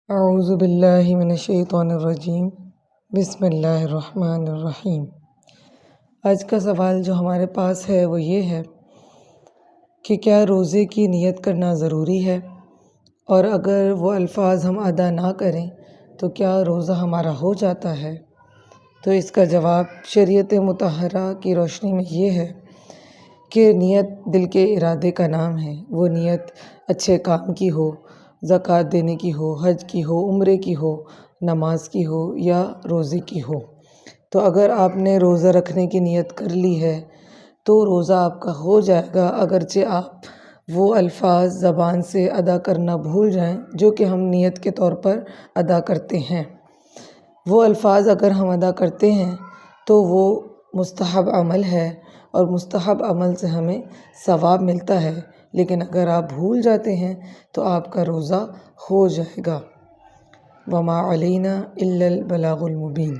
اعوذ باللہ من الشیطان الرجیم بسم اللہ الرحمن الرحیم۔ آج کا سوال جو ہمارے پاس ہے وہ یہ ہے کہ کیا روزے کی نیت کرنا ضروری ہے، اور اگر وہ الفاظ ہم ادا نہ کریں تو کیا روزہ ہمارا ہو جاتا ہے؟ تو اس کا جواب شریعت مطہرہ کی روشنی میں یہ ہے کہ نیت دل کے ارادے کا نام ہے۔ وہ نیت اچھے کام کی ہو، زکوٰۃ دینے کی ہو، حج کی ہو، عمرے کی ہو، نماز کی ہو یا روزے کی ہو۔ تو اگر آپ نے روزہ رکھنے کی نیت کر لی ہے تو روزہ آپ کا ہو جائے گا، اگرچہ آپ وہ الفاظ زبان سے ادا کرنا بھول جائیں جو کہ ہم نیت کے طور پر ادا کرتے ہیں۔ وہ الفاظ اگر ہم ادا کرتے ہیں تو وہ مستحب عمل ہے، اور مستحب عمل سے ہمیں ثواب ملتا ہے، لیکن اگر آپ بھول جاتے ہیں تو آپ کا روزہ ہو جائے گا۔ وَمَا عَلَيْنَا إِلَّا الْبَلَاغُ الْمُبِينُ۔